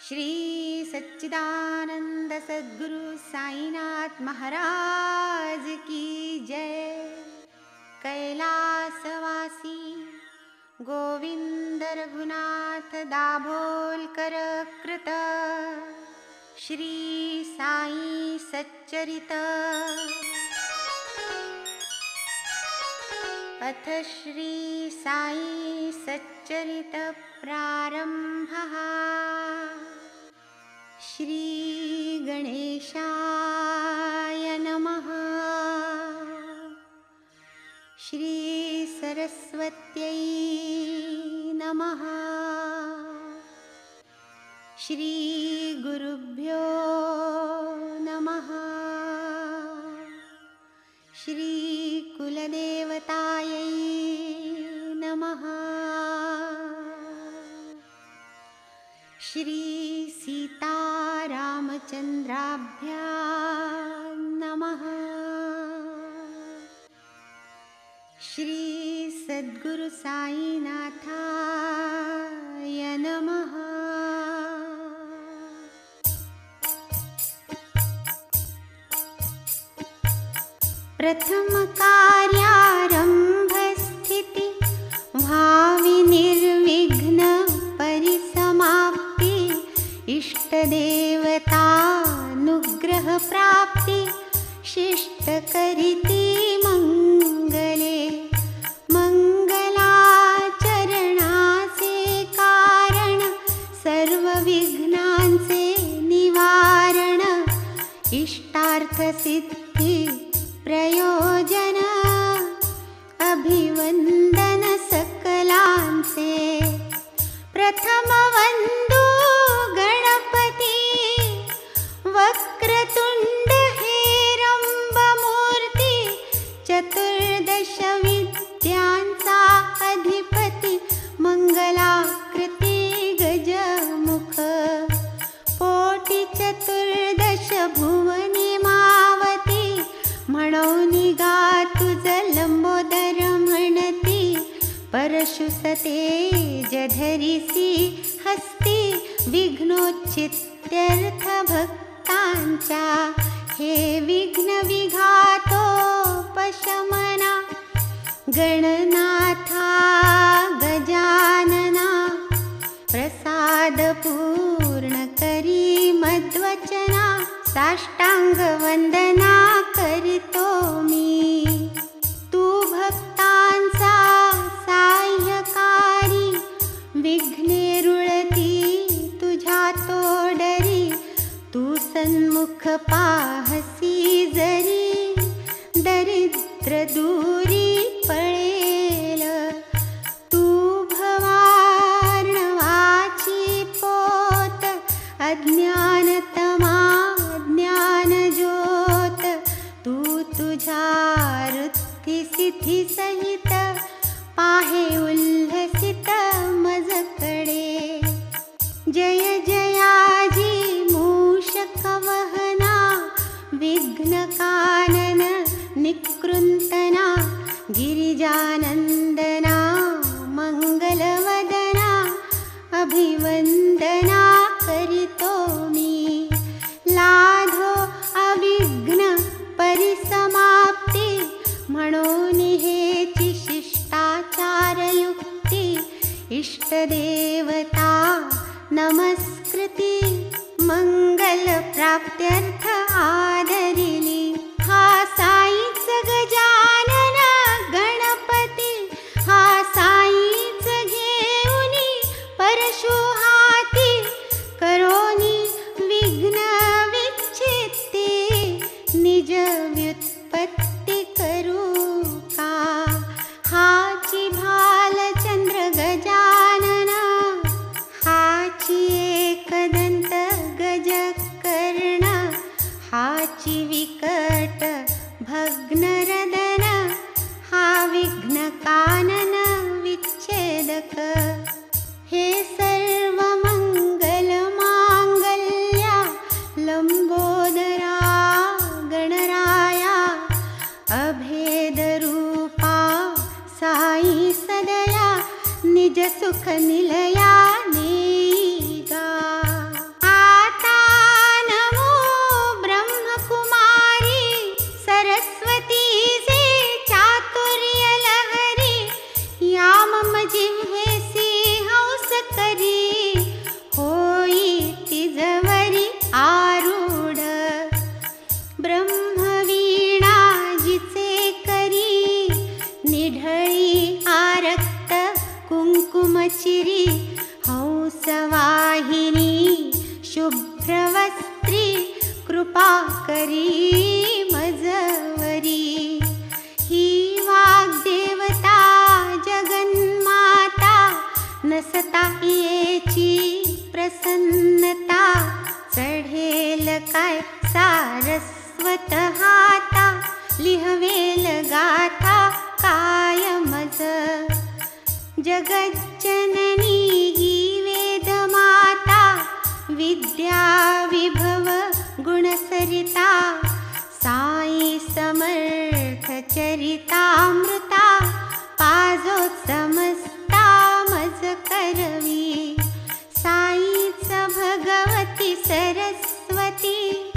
श्री सच्चिदानंद सद्गुरु साईनाथ महाराज की जय। कैलासवासी गोविंद रघुनाथ दाभोलकर कृत श्री साई सच्चरित। अथ श्री साई सच्चरित प्रारंभः। श्री गणेशाय नमः। श्री सरस्वत्यै नमः। श्री गुरुभ्यो नमः। श्री कुलदेवतायै नमः। श्री सीतारामचन्द्राभ्यां नमः। श्री सद्गुरु साईनाथाय नमः। प्रथम कार्यारंभ स्थिति भावि निर्विघ्न परिसमाप्ति इष्ट देवतानुग्रह प्राप्ति शिष्ट करिति मंगले मंगलाचरणासे कारण सर्व विघ्नांचे निवारण इष्टार्थ सिद्धि प्रयोजन अभिवंदन सकलांचे। प्रथम वंदू गणपती वक्रतुंड हेरंब मूर्ती चतुर्दश विद्यांचा अधिपती मंगलाकृती गजमुख कोटी चतुर्दश भुवनी मावती म्हणोनी गा तुझ लंबोदर म्हणती परशुसतेज धरिसी हस्ती विघ्नोच्चित्यर्थ भक्तांच्या हे विघ्न विघातोपशमना गणनाथा गजानना प्रसाद पूर्ण करी मद्वचना साष्टांग वंदना करितो मी तू भक्तांचा साह्यकारी विघ्ने रुळती तुझ्या तोडरी तू सन्मुख पाहसी जरी दरिद्र दूरी पळेल तू भवार्णवाची पोत अज्ञानतमा ज्ञान ज्योत तू तुझ्या वृत्ती सिद्धी सहित पाहे उल्हसित मजकडे जय जयाजी मूषक वहना विघ्न कानन निकृंतना गिरिजानंदना मंगलवदना अभिवंदना करितो मी लाधो अविघ्न परिसमाप्ती म्हणून हेची शिष्टाचार युक्ती इष्ट देवता नमस्कृती मंगल प्राप्त्यर्थ आदरिली हा साईच गजानन गणपती हा साईच घेऊनी परशु हाती करोनी विघ्न विच्छित्ती निज व्युत्पत्ती करू का हाची भालचंद्र गजानन हाची एकदंत गजकर्ण हाची विकट भग्नरदन हा विघ्न कानन विच्छेदक हे सर्व कृपा करी मजवरी. ही वाग्देवता जगन्माता नसता येची प्रसन्नता. चढेल काय सारस्वत हाता लिहवेल गाथा कायमच. जगज्जननी ही वेदमाता विद्या विभव गुणसरिता. साई समर्थ चरितामृता पाजोत समस्ता मज करवी. साईच भगवती सरस्वती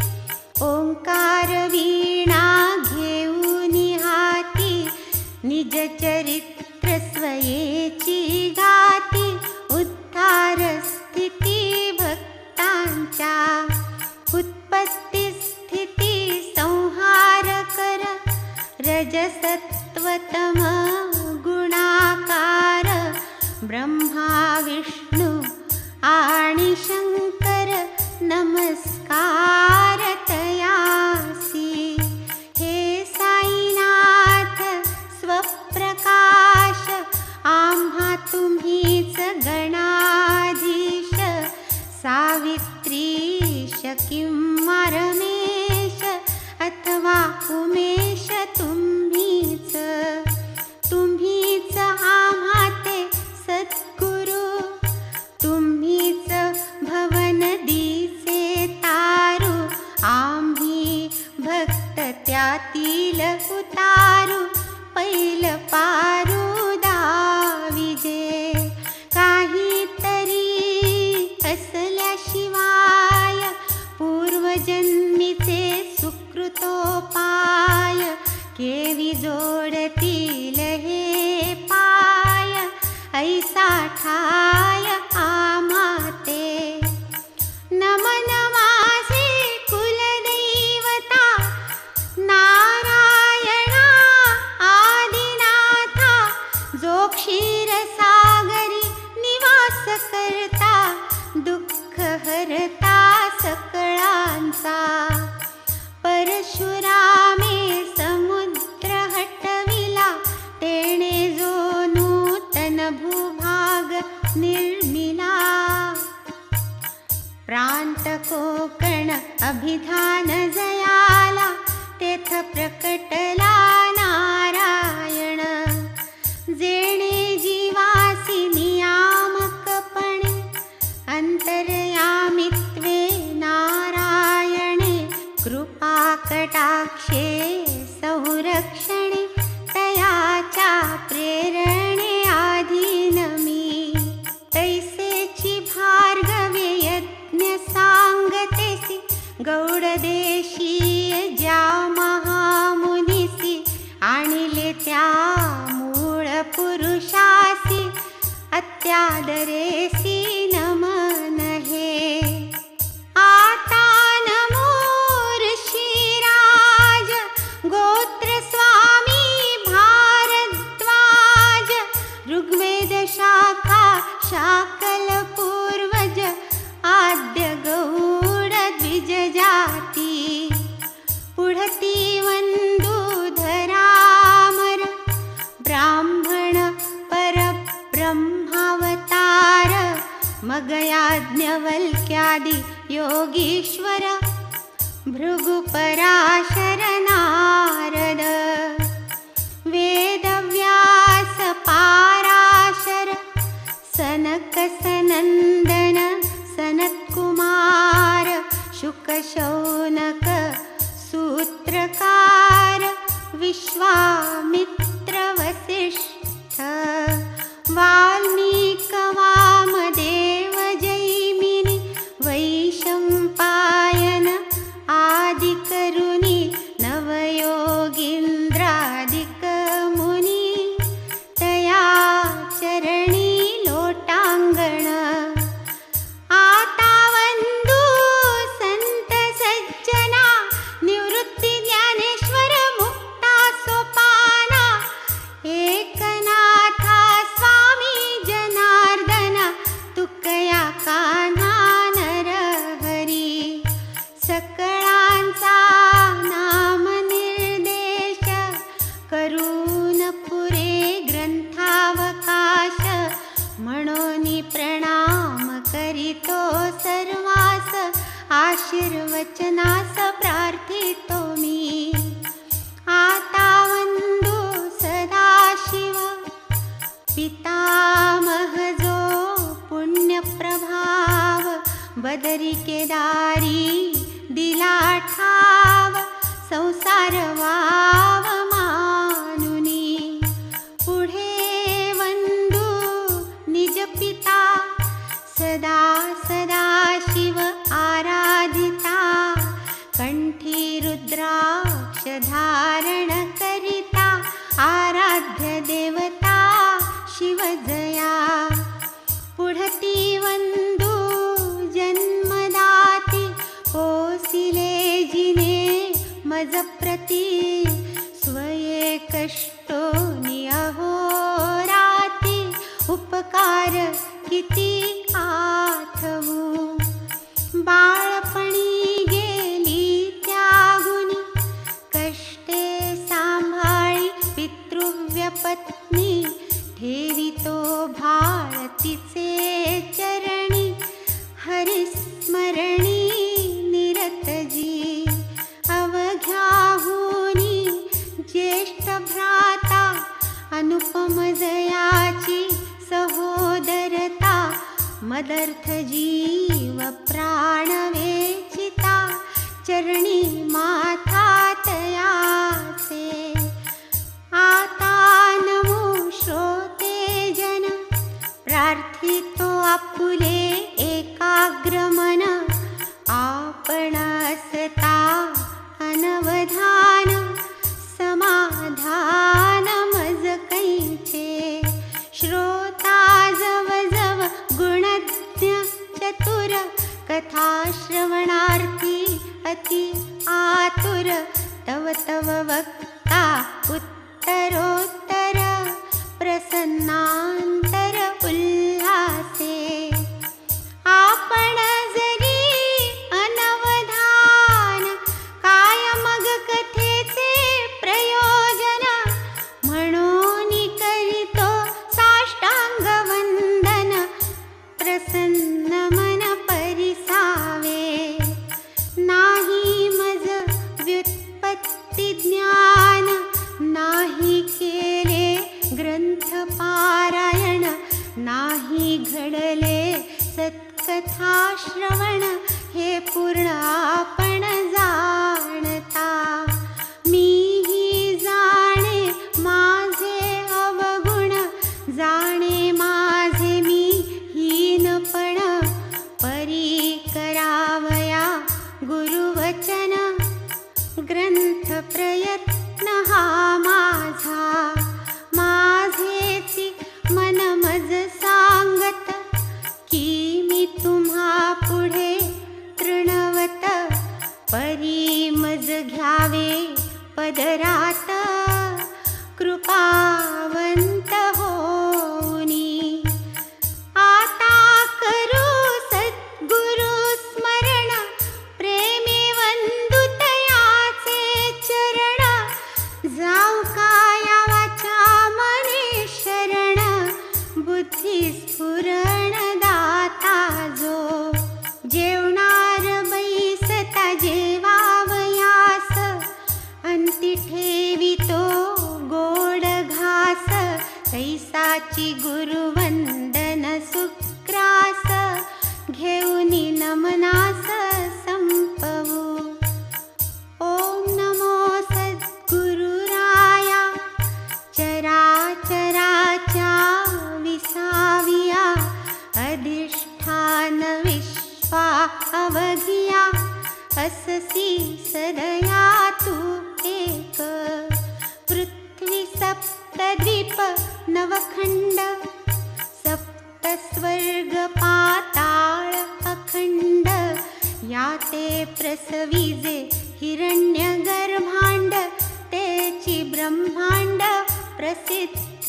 ओंकार वीणा घेऊन हाती. निज चरित्र स्वयेची गाती. उद्धार स्थिती भक्तांच्या. उत्पत्ती स्थिती संहार कर. रजसत्वतम गुणाकार. ब्रह्मा विष्णू आणि शंकर नमस्कार तयासी. हे साईनाथ स्वप्रकाश आम्हा तुम्हीच गणाधीश. सावित्रीश किंवा रमेश अथवा उमेश तुम्हीच. तुम्हीच आम्हा ते सद्गुरु. तुम्हीच भवन दिसे तारू. आम्ही भक्त त्यातील उतारू. पैल पारू दाविजे. काहीतरी असल्याशिवाय पूर्वजन्मीचे सुकृतोपाय. केवी जोडतील हे पाय ऐसा ठाय आमाते. नमन माझे कुलदैवता नारायणा आदिनाथा. जो क्षीरसागरी निवास करता. दुःख हरता सकळांचा. परशुरामे समुद्र हटविला. तेणे जो नूतन भूभाग निर्मिला. प्रांत कोकण अभिधान जयाला. तेथ प्रकटला नारायण. जेणे जीवासी नियामकपणे. अंतर्यामित्वे नारायणे. कृपा कटाक्षे संरक्षणे. तयाच्या प्रेरणे आधीन मी. तैसेची भार्गवे यज्ञ सांगतेसी. गौडदेशीय ज्या महामुनीसी. आणिले त्या मूळ पुरुषासी. अत्यादरेसी नमन हे. आता नमो ऋषिराज गोत्र स्वामी भारद्वाज. ऋग्वेद शाखा शाकल पूर्वज. आद्य गौड द्विज जाती. पुढती वंदू धरामर. ब्राह्मण परब्रह्मावतार. मग याज्ञवल्क्यादि योगीश्वर. भृगुपराशर नारद. वेदव्यास पाराशर. सनक सनंदन सनत्कुमार. शुकशौनक सूत्रकार. विश्वामित्र वसिष्ठ. वाल्मीक वामदेव जैमिनी. वैशंपायन आदिकरुणी. नवयोगींद्रादिक मुनी. तया चरणी लोटांगण. आशीर्वचनास प्रार्थितो मी. आता वंदू सदाशिव पितामह जो पुण्यप्रभाव. बदरी केदारी दिला ठाव संसार वाव मानुनी. पुढे वंदू निज पिता सदा सदा शिव आराधिता. कंठी रुद्राक्ष धारण करिता आराध्य देवता शिव जया. पुढती वंदू जन्मदाती पोसिले जिने मज प्रती. स्वये कष्टो निअहोराती उपकार किती आठवू. बाळपणी गेली त्यागुनी कष्टे सांभाळी पितृव्य पत्नी. ठेवितो भारतीचे चरणी हरिस्मरणी निरतजी. अवघ्याहुनी ज्येष्ठ भ्राता अनुपम जयाची सहोदरता. मदर्थ जीव प्राण वेचिता चरणी माथा तयाचे. आता नमो श्रोते जन प्रार्थितो आपुले एकाग्रमन. आपण असता अनवधान समाधान मज कैचे. श्रोता जव जव गुणज्ञ चतुर कथा श्रवणार्थी अति आतुर. तव तव वक्ता उत्तरोत्तर प्रसन्नांतर उल्हासे. आपण जरी अनवधान काय मग कथेचे प्रयोजन. म्हणून करितो साष्टांग वंदन प्रसन्न मन परिसावे. नाही मज व्युत्पत्ती ज्ञान नाही केले ग्रंथ पारायण. नाही घडले सत्कथा श्रवण हे पूर्ण आपण जाणता. मीही जाणे माझे अवगुण जाणे माझे मी हीनपण. परी करावया गुरुवचन ग्रंथ प्रयत्न हा माझा. माझेची मन मज सांगत की मी तुम्हा पुढे तृणवत. परी मज घ्यावे पदरात कृपावंत होनी. आता करू सद्गुरु स्मरण प्रेमे वंदू तयाचे चरण. जाऊ काया वाचा मने शरण बुद्धी स्फुरण दाता जो. जेवणार बैसता जेवावयास अंती ठेवितो गोड घास. तैसाची गुरुवंदन सुक्रास घेऊनी नमनास संपवू. ओम नमो सद्गुरुराया चराचराच्या विसाविया. अधिष्ठान विश्वा अवघिया अससी सदया तू एक. पृथ्वी सप्तद्वीप नवखंड सप्त स्वर्ग पाताळ अखंड. याते प्रसविजे हिरण्य गर्भांड तेची ब्रह्मांड प्रसिद्ध.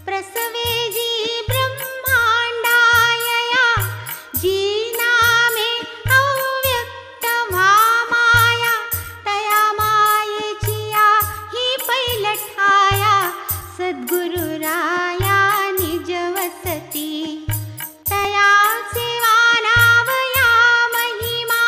प्रसवेजी ब्रह्मांडायया जी नामे अव्यक्त माया. तया मायेचिया ही पैलठाया सद्गुरुराया निज वसती. तया सेवा नावया महिमा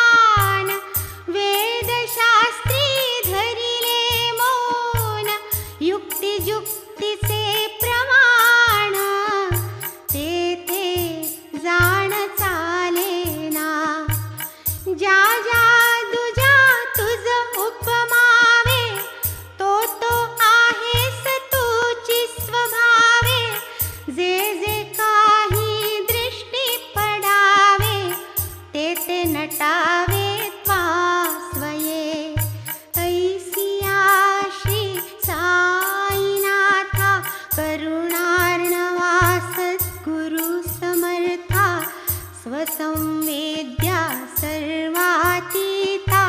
सर्वसंवेद्या सर्वातीता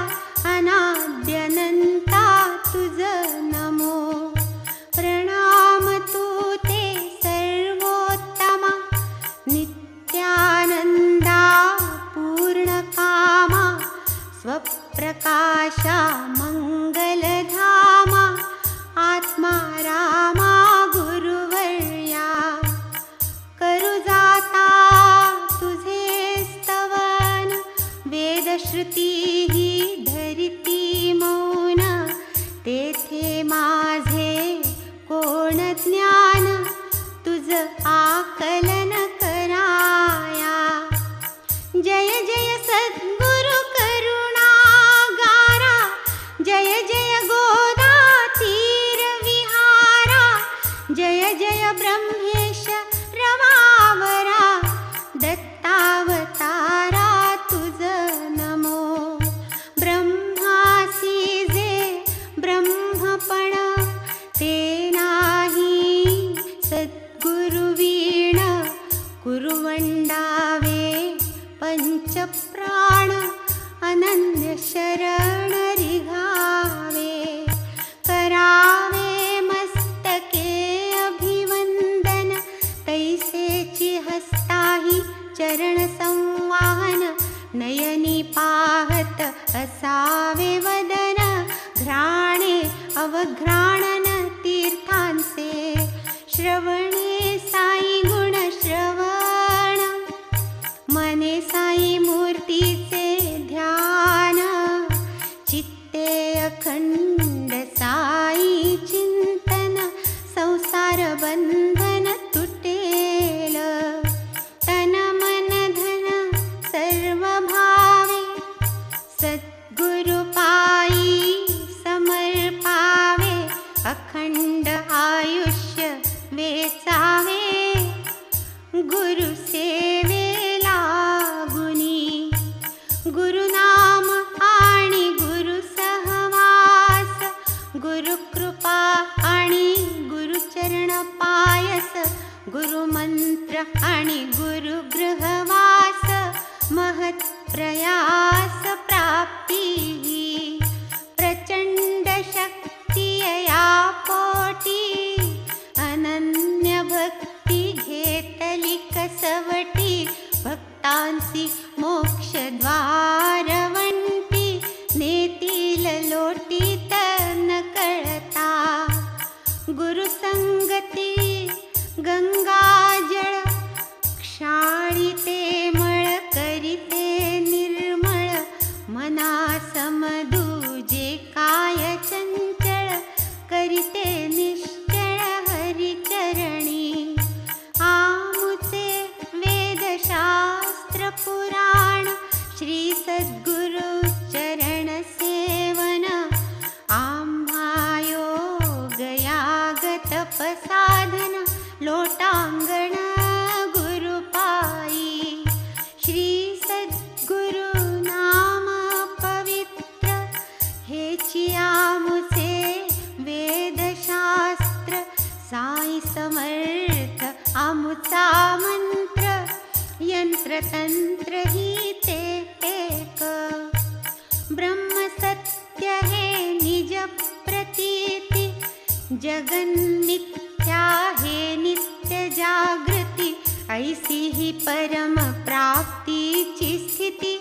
अनाद्यनंता तुझ नमो। प्रणाम तू ते सर्वोत्तमा नित्यानंदा पूर्णकामा स्वप्रकाशा मंगलधामा आत्मा रामा गुरुवर्या। करू जाता तुझे स्तवन वेदश्रुती ही धरिती मौन। तेथे माझे कोण ज्ञान तुझ आकलन कराया। जय जय सद्गुरु करुणागारा जय जय गोदातीर विहारा। जय जय ब्रह्मेश रमावरा दत्तावतारा तुझ नमो। ब्रह्मासी जे ब्रह्मपण ते नाही सद्गुरुवीण। कुरुवंडावे पंचप्राण अनन्य शरण रिघावे। करावे मस्तके अभिवंदन तैसेची हस्ताही चरण संवाहन। नयनी पाहत असावे वदन घ्राणे अवघ्राणन तीर्थांचे। श्रवणे साई गुण श्रवण मने साई मूर्तीचे ध्यान। चित्ते अखंड साई चिंतन संसार बंधन तुटेल। तन मन धन सर्व भावे सद्गुरु पायी समर्पावे। अखंड आयुष्य वेचावे गुरु सेवेला गुणी। गुरुनाम आणि गुरु सहवास गुरुकृपा आणि गुरुचरण पायस। गुरुमंत्र आणि गुरुगृहवास महत्प्रयास प्राप्ती। प्रचंड शक्ती या पोटी अनन्य भक्ती घेतली कसवटी। भक्तांसी मोक्षद्वारवंटी नेतील लोटीत न कळता। गुरुसंगती गंगाजळ क्षाळीते मळ करीते निर्मळ। मना समदूजे काय चंचळ करीते निश्चळ हरिचरणी। आमुचे वेदशास्त्र पुराण श्री सद्गुरु चरण सेवन। आम्हा योगयागत पसाधन लोटांगण गुरुपायी। श्री सद्गुरु नाम पवित्र हेची आमुचे वेदशास्त्र। साई समर्थ आमुचा मंत्र यंत्रतंत्र ही ते एक। ब्रह्म सत्य हे निज प्रतीति जगन्मिथ्या हे नित्य जागृती। ऐसी ही परम प्राप्तीची स्थिती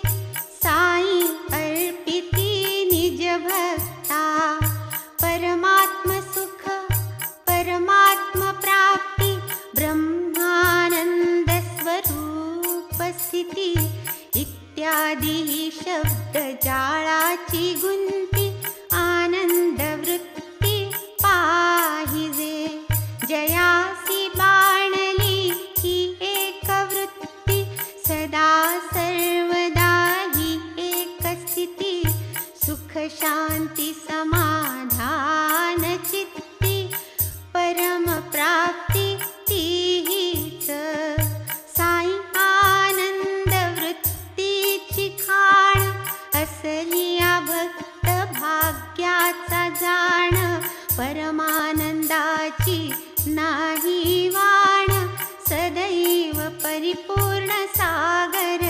साई अर्पिती निज भक्ता। परमात्म सुख परमात्म प्राप्ती ब्रह्मानंद स्वरूप स्थिती इत्यादी ही शब्द जाळाची गुंती। आनंद वृत्ती पाहिजे जयासी बाणली ही एक वृत्ती। सदा सर्वदा ही एक स्थिती सुख शांती समाधान चित्ती। परम प्राप्ती ती हीच साई आनंद वृत्तीची खाण। असली या भक्त भाग्याचा जाण परमानंदाची नाही वाण। सदैव परिपूर्ण सागर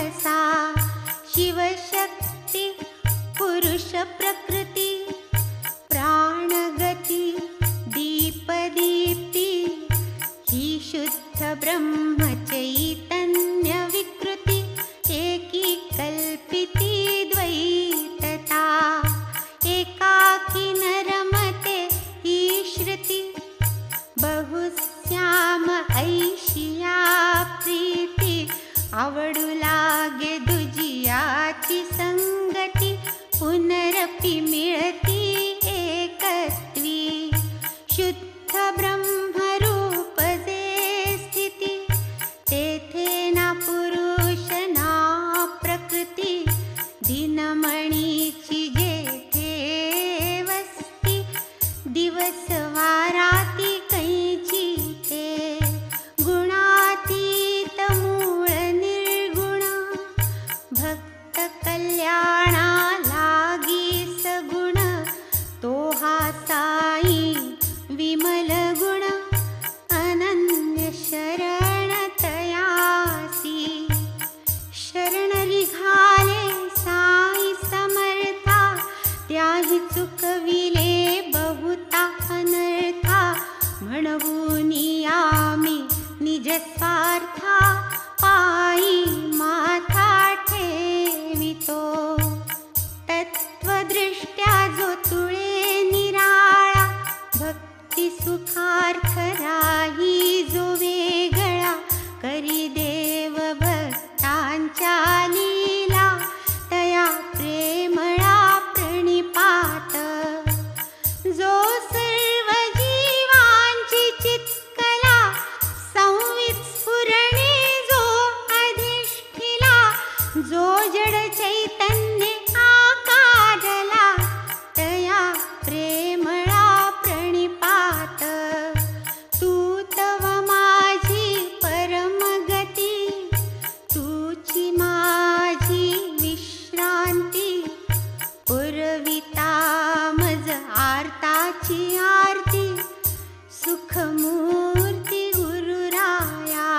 जो जड चैतन्य आकारला तया प्रेमळा प्रणिपात तू तव माझी परमगती तुची माझी विश्रांती पुरविता मज आरताची आरती सुखमूर्ती गुरुराया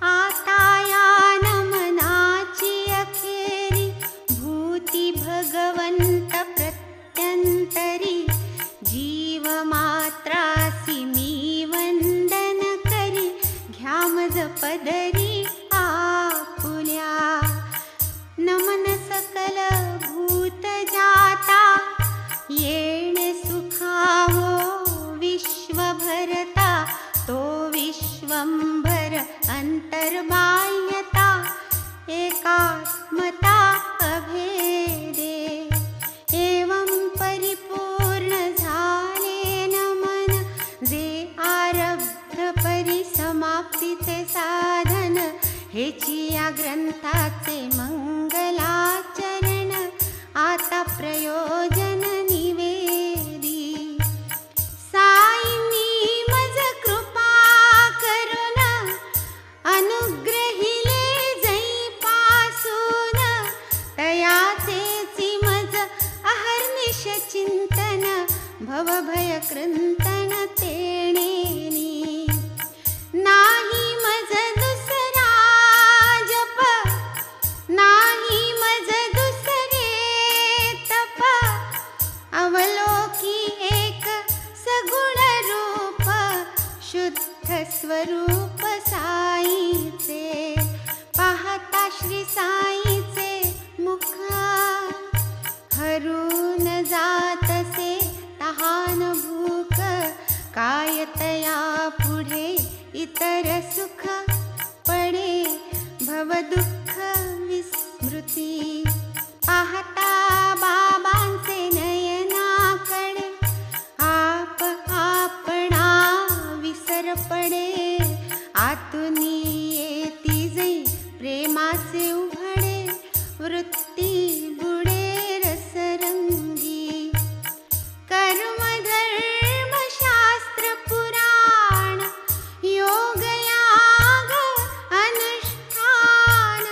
आता या नमनाची अखेरी भूती भगवंत प्रत्यंतरी जीव मात्रासी मी वंदन करी घ्या मज पदरी आपुल्या नमन सकल भूत जाता येणे सुखावो विश्वभरता तो विश्वंभर अंतर्बाह्यता एकात्मता अभेदे एवं परिपूर्ण झाले नमन जे आरब्ध परिसमाप्तीचे साधन हेची या ग्रंथाचे मंगलाचरण आता प्रयोजन निवेदी साईंनी मज कृपा करून अनुग्रहिले जैपासून तयाचेची मज अहर्निश चिंतन भवभय कृंतन तेणेनी नाही मज दुसरा जप नाही मज दुसरे तप अवलोकी एक सगुण रूप शुद्ध स्वरूप साईचे पाहता श्री साईचे मुख हरून जातसे तहान भूक कायतया पुढे इतर सुख पडे भव दुःख विस्मृती पाहता बाबांचे नयनाकडे आप आपणा विसर पडे आतुनी येती जै प्रेमाचे उघडे वृत्ती बुडे रसरंगी कर्म धर्म शास्त्र पुराण योग याग अनुष्ठान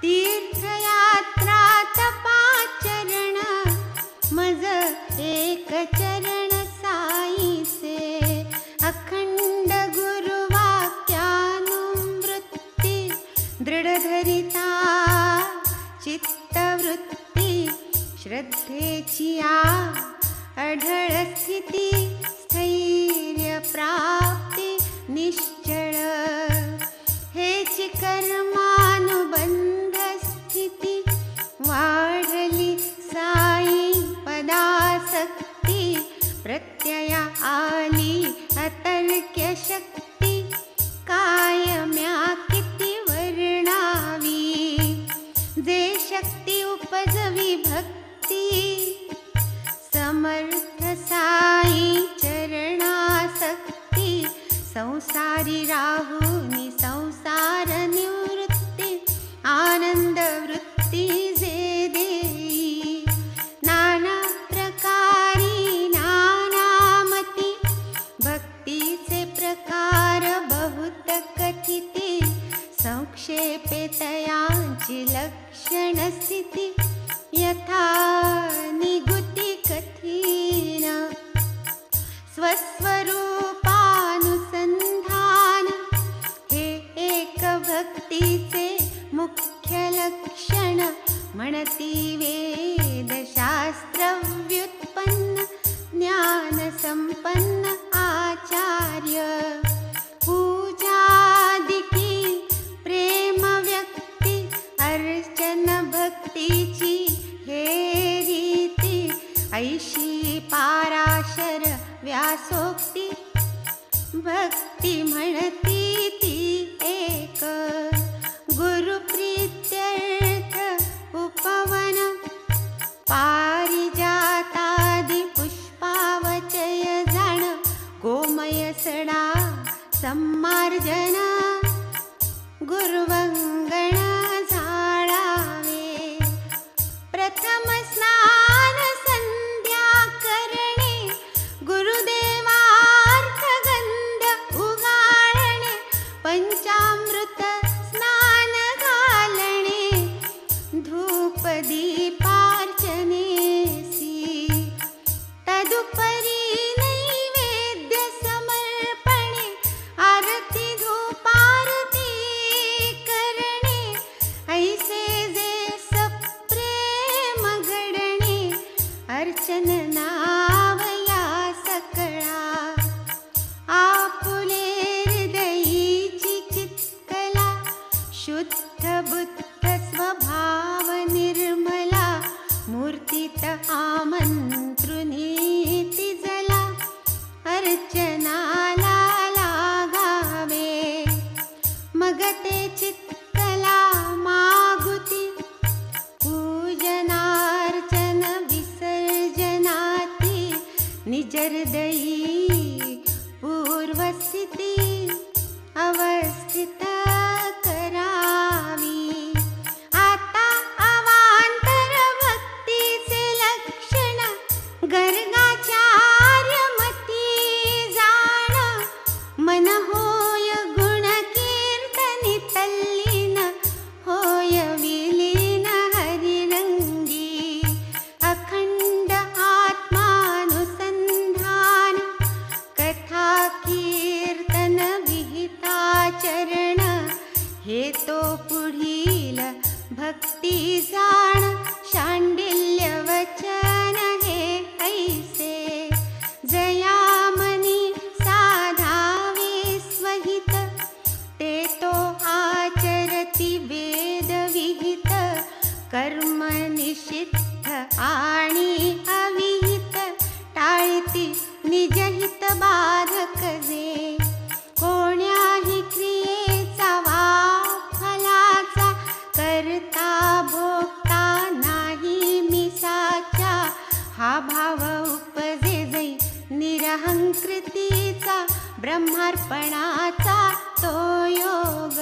तीर्थयात्रा तपाचरण मज एक चरण साईचे अखंड गुरुवाक्यानुवृत्ती दृढ धरिता चित्तवृत्ती श्रद्धेची अढळ स्थिती स्थैर्य प्राप्ती निश्चळ हेची कर्मानुबंध स्थिती वाढली साई पदासक्ती प्रत्यया आली अतर्क्य शक्ती कायम्या किती वर्णावी जे शक्ती उपजवी भक्ती समर्थ साई चरणासक्ती संसारी राहुनी संसार निवृत्ती आनंद वृत्ती जे देई नाना प्रकारी नानामती भक्तीचे प्रकार बहुत कथिते संक्षेपे तयांची लक्षण स्थिती यथा निगुती कथीन स्वस्वरूपानुसंधान हे एक भक्तीचे मुख्य लक्षण म्हणती वेदशास्त्र व्युत्पन्न ज्ञान संपन्न आचार्य पूजादिकी प्रेम व्यक्ती अर्चन भक्तीची हे रीती ऐशी पाराशर व्यासोक्ती भक्ती म्हणती ती एक गुरुप्रीत्यर्थ उपवन पारिजातादि पुष्पावचय जाण गोमय सडा सम्मार्जन गुरुवंगण झाडा बुद्ध स्वभाव निर्मला मूर्तीत आमंत्रुनीति जला अर्चनाला लागावे मगते चित्तला मागुती पूजनार्चन विसर्जनाती निजर्दयी पूर्वस्थिती अवस्थित करावी आता अवांतर भक्तीचे लक्षण गर्गाचार्यमती जाण मन होय गुण कीर्तनी तल्लीन होय विलीन हरिरंगी अखंड आत्मानुसंधान कथा कीर्तन विहिताचरण हे तो पुढील भक्ती जाण शांडिल्य वचन हे ऐसे जयामनी साधावे स्वहित ते तो आचरती वेद विहित कर्म निषिद्ध आणि अविहित टाळती निजहित बाधक जे कोण्याही क्रियेचा वा फलाचा करता भोगता नाही मिसाच्या हा भाव उपजे जै निरहंकृतीचा ब्रह्मार्पणाचा तो योग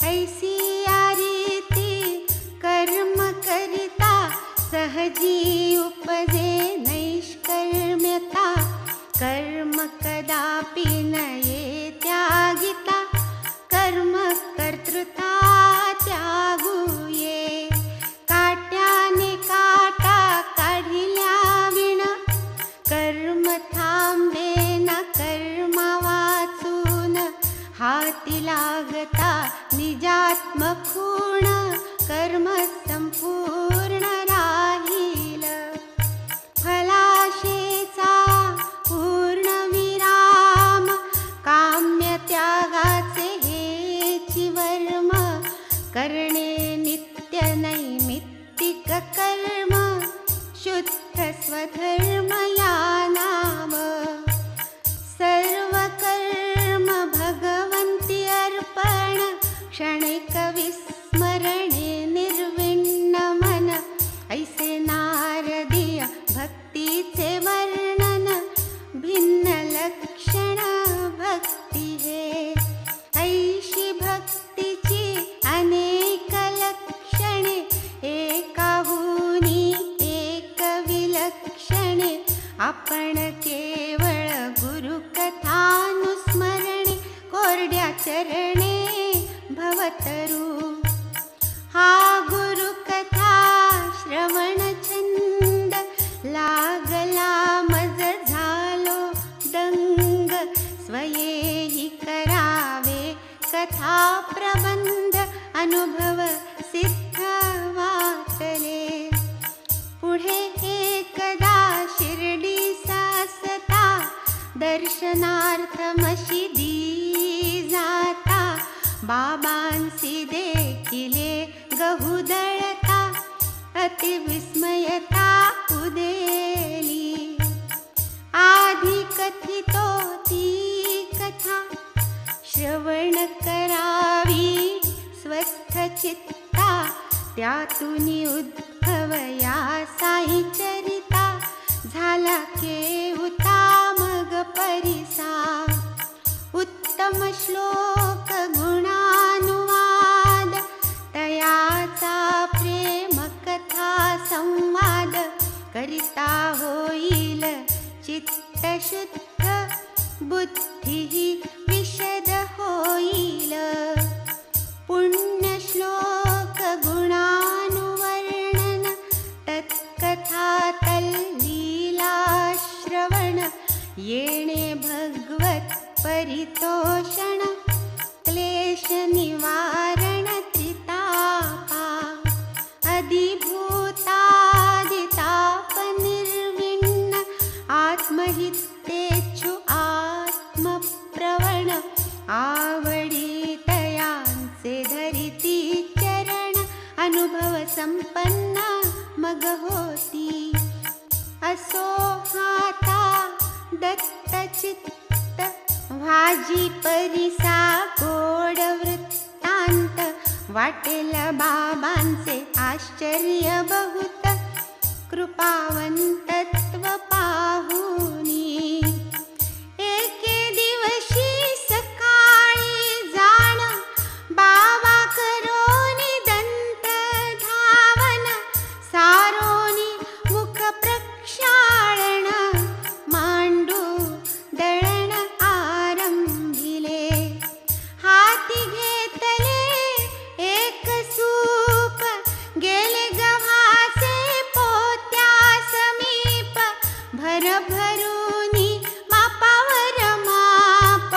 ऐसी या रीती कर्म करिता सहजी उपजे नैष्कर्म्यता कर्म कदापि न ये त्यागिता कर्म कर्तृता त्यागुये काट्याने काटा काढिल्या विण कर्म थांबे न कर्म वाचून हाती लागता निजात्म खूण कर्म संपूर्ण राहील फलाशेचा पूर्ण विराम काम्य त्यागाचे हेची वर्म करणे नित्य नैमित्तिक कर्म शुद्ध स्वधर्म या नाम सर्व कर्म भगवंती अर्पण क्षणिक विस्मरणे निर्विण्ण मन ऐसे नारदीय भक्तीचे वर्णन भिन्न लक्षण भक्ती हे ऐशी भक्तीची अनेक लक्षणे एकाहुनी एक विलक्षणे आपण केवळ गुरुकथानुस्मरणे कोरड्या चरणे भवतरू हा गुरुकथा श्रवण छंद लागला मज झालो दंग स्वयेही करावे कथा प्रबंध अनुभव सिद्ध वाटले पुढे एकदा शिर्डी सासता दर्शनार्थ मशिदी जाता बाबांसी देखिले गहू दळता अतिविस्मयता उदेली आधी कथितो ती कथा श्रवण करावी स्वस्थ चित्ता त्यातूनी उद्भव या साई चरिता झाला केहुता मग परिसा उत्तम श्लोक गुणानुवाद तयाचा प्रेम कथा संवाद करिता होईल चित्त शुद्ध बुद्धी विशद होईल पुण्य श्लोक गुणानुवर्णन तत्कथा तल्लीला श्रवण येणे भगवत परितोषण क्लेश निवारण त्रितापा अधिभूतादिताप निर्विण्ण आत्महितेच्छु आत्मप्रवण संपन्न मग होती. असो हाता दत्तचित्त भाजी परिसा गोड वृत्तांत. वाटेल बाबांचे आश्चर्य बहुत कृपावंतत्व पाहुनी. एके दिवशी सकाळी जाण बाबा करोनी दंत धावन. सारोनी मुख प्रक्षालन मांडू दळण आरंभिले. हाती घेतले एक सूप गेले गव्हाचे पोत्या समीप. भरभरूनी मापावर माप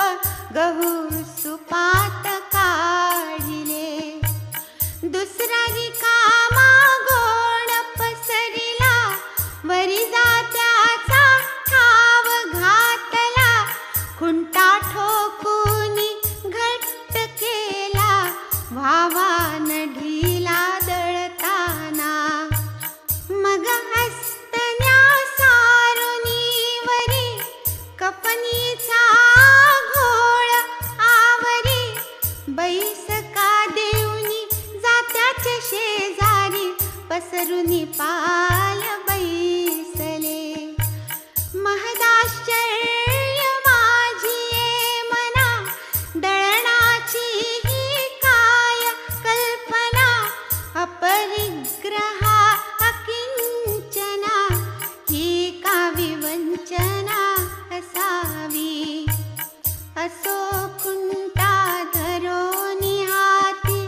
गहू सुपात काढिले. दुसरा रिकामा गोण पसरिला वरी जात्याचा ठाव घातला. खुंटा ठोकूनी घट्ट केला व्हावान ढिला दळताना. मग हस्तन्या सारुनी वरी कपनीचा घोळ आवरी. बैसका देऊनी जात्याचे शेजारी पसरुनी पाय बैसले. महदाश्चर्य माझिये मना दळणाची ही काय कल्पना. अपरिग्रहा अकिंचना ही का विवंचना असावी. असो खुंटा धरोनी हाती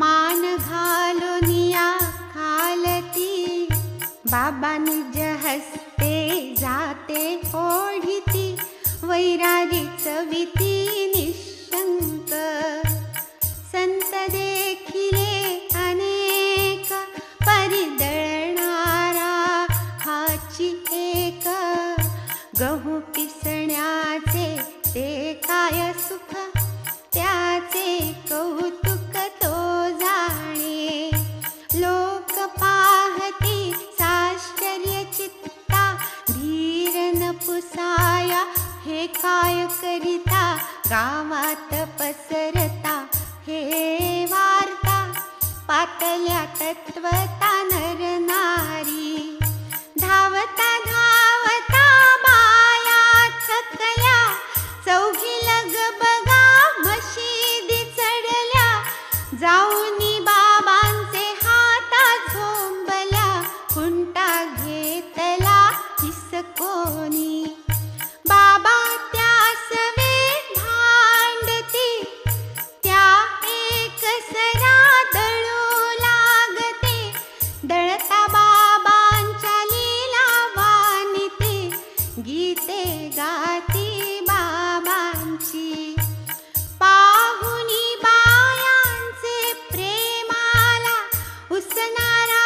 मान घालोनिया खालती. बाबा निज हस्ते जाते ओढिती वैरागी चविती निशंक. संत देखिले अनेक परिदळणारा हाची एक. गहू पिसण्याचे ते काय सुख त्याचे कौतुक तो जाणे. लोक पाहती साश्चर्य चित्ता धीर न पुसाया हे काय करिता. गावात पसरता हे वार्ता पातल्या तत्वता नर नारी. धावता धावता बाया थकल्या चौघी लग बगा मशिदी चढल्या. जाऊनी बाबांचे हाता झोंबल्या खुंटा घेतला हिसकोनी. बाबा त्यास वे भांडती त्या एक सरा दळू लागते. दळता बाबांच्या लीला वानिते गीते गाती बाबांची. पाहुनी बायांचे प्रेमाला उसनारा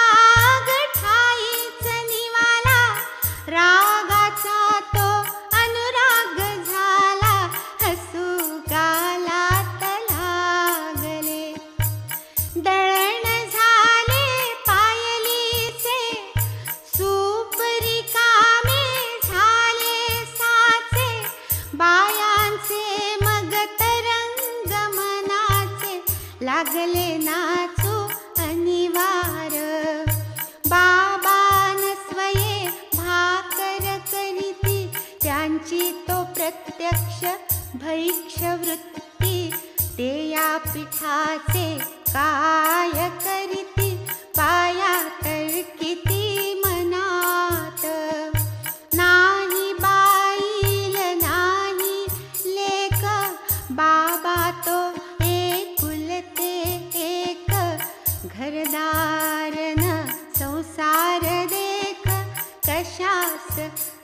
गठाईच निवाला. रागाचा तो अनुराग झाला हसू गालात लागले. दळण झाले पायलीचे सूप रिकामे झाले साचे. बायांचे मग तरंग मनाचे लागले नाचू अनिवार. बाबान स्वये भाकर करीती त्यांची तो प्रत्यक्ष भैक्ष वृत्ती. ते या पिठाचे काय करीती पाया तर्किती मनात. नाही बाईल नाही लेक बाबा तो एकुलते एक. घरदारन संसार देख कशास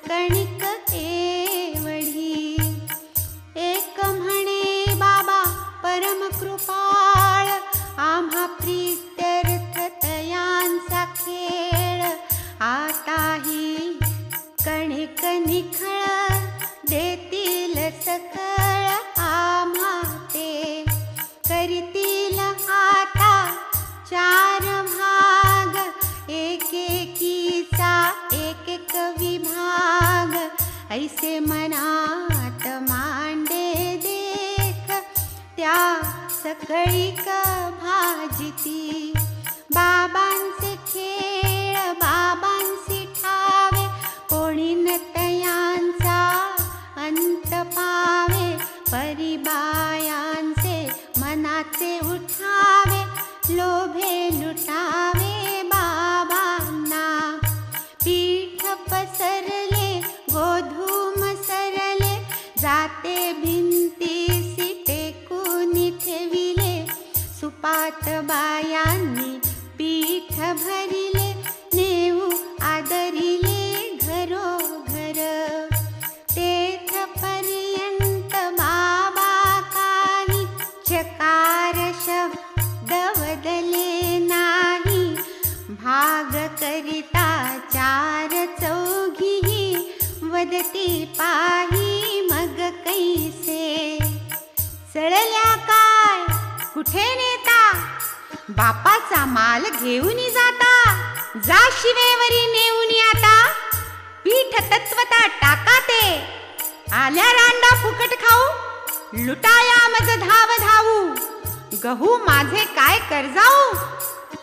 कणिक एवढी. एक म्हणे बाबा परम कृपाळ आम्हा प्रीत्यर्थ तयांचा खेळ. आताही कणिक निखळ देतील सकळ आम्हा ते. करतील आता चार भार ऐसे मनात मांडे देख, त्या सकळीक भाजिती. बाबांचे खेळ बाबांसी ठावे, कोणी नतयांचा अंत पावे. परिबायांचे मनाचे उठावे, लोभे लुटावे बाबांना. पीठ पसरले गोधूम सरले, जाते भिंतीसी टेकून ठेविले. सुपात बायांनी पीठ भरिले, नेऊ आदरिले घरोघर. तेथ पर्यंत बाबा काही चकार शब्द वदले नाही. भाग करिता चार चौघीही, वदती पाही मग कैसे. चळल्या काय कुठे नेता, बापाचा माल घेऊन जाता. जा शिवेवरी नेऊन आता, पीठ तत्वता टाका ते. आल्या रांडा फुकट खाऊ, लुटाया मज धाव धावू. गहू माझे काय कर्जाऊ,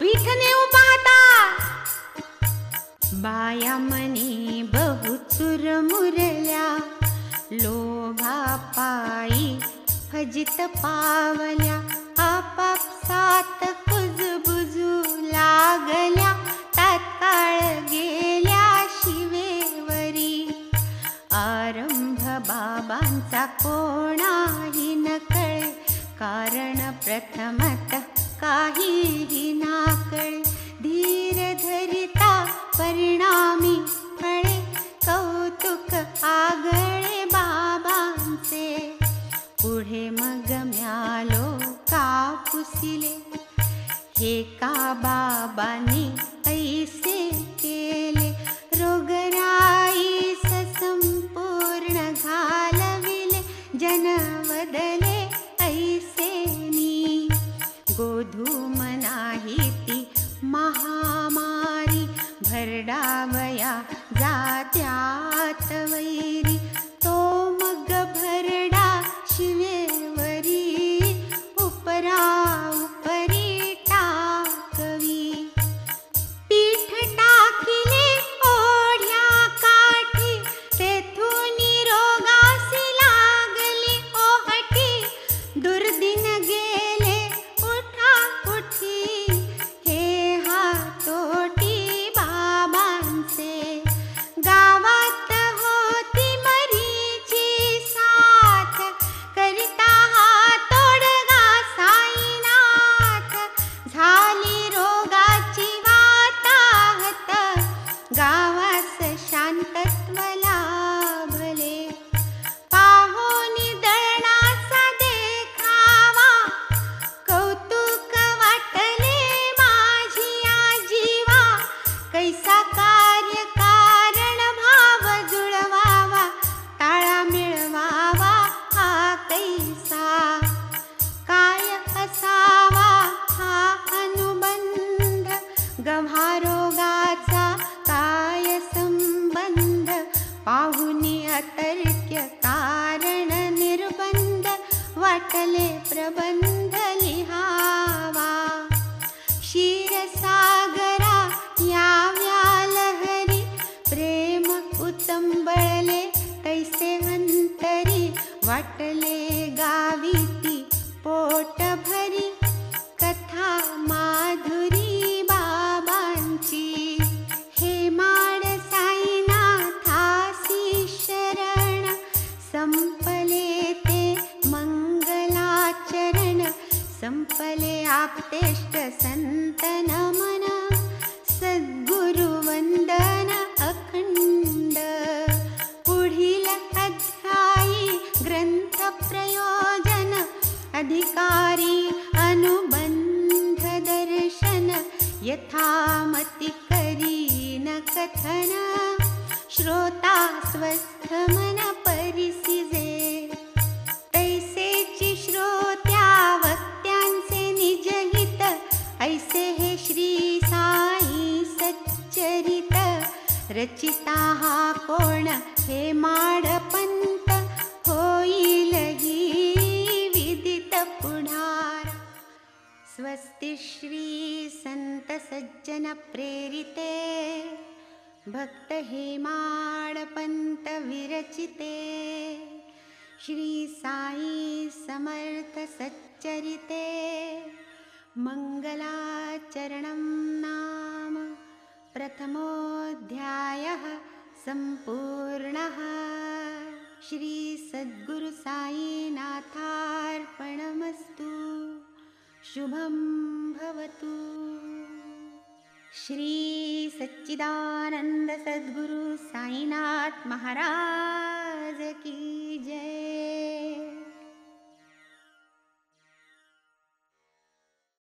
पीठ नेऊ पाहता. बाया मनी बहु चुरमुरल्या, लोभा पायी फजित पावल्या. आपापसात कुजबुजू लागल्या, तात्काळ गेल्या शिवेवरी. आरंभ बाबांचा कोणाही न कळे, कारण प्रथमत काहीही ना कळे. धीर धरिता परिणामी फळे, कौतुक आगळे बाबांचे. पुढे मग म्यालो कापुसिले, हे का बाबांनी ऐसे केले. रोगराईस संपूर्ण घालविले, जनवदले ऐसेनी. गोधूम नाही ती महामारी, भरडावया जात्यात वैरी. तो मग भरडा शिवेवरी, उपरा उपरी टाकवी. पीठ टाकिले ओढ्या काठी, तेथून रोगासी लागली ओहटी. दुर्दिन गेले उठा उठी, हे हातोटी बाबांचे. गावात होती मरीची साथ, करिता हा तोडगा साईनाथ. झाली रोगाची वाताहत, गावास शांतत्व लाभले. पाहोनी दळणाचा देखावा, कौतुक वाटले माझिया जीवा. कैसा कार्य कारण भाव जुळवावा, ताळा मिळवावा हा कैसा. काय असावा हा अनुबंध, गव्हारोगाचा काय संबंध. पाहुनी अतर्क्य कारण निर्बंध, वाटले प्रबंध लिहावा. क्षीरसागरा याव्या लहरी, प्रेम उतंबळले तैसे अंतरी. वाटले गावीती पोट भरी, कथा माधुरी बाबांची. हे माड साईनाथासी शरण, संपले ते मंगलाचरण. संपले आपतेष्ट संत नमन, सद्गुरु वंदन अखंड. पुढील अध्यायी ग्रंथ प्रयोजन, अधिकारी अनुबंध दर्शन. यथामति करीन कथन, श्रोता स्वस्थ मन परिसिजे. तैसेची श्रोत्या वक्त्यांचे निजहित, ऐसे हे श्री साई सच्चरित. रचिता हा कोण हे माडपंत होईल ही विदित पुढार स्वस्ति श्री संत सज्जन प्रेरिते भक्त हेमाडपंत विरचिते श्री साई समर्थ सच्चरिते मंगलाचरणं नाम प्रथमोऽध्यायः सम्पूर्णः। श्री सद्गुरु साईनाथार्पणमस्तु। शुभं भवतु। श्री सच्चिदानंद सद्गुरु साईनाथ महाराज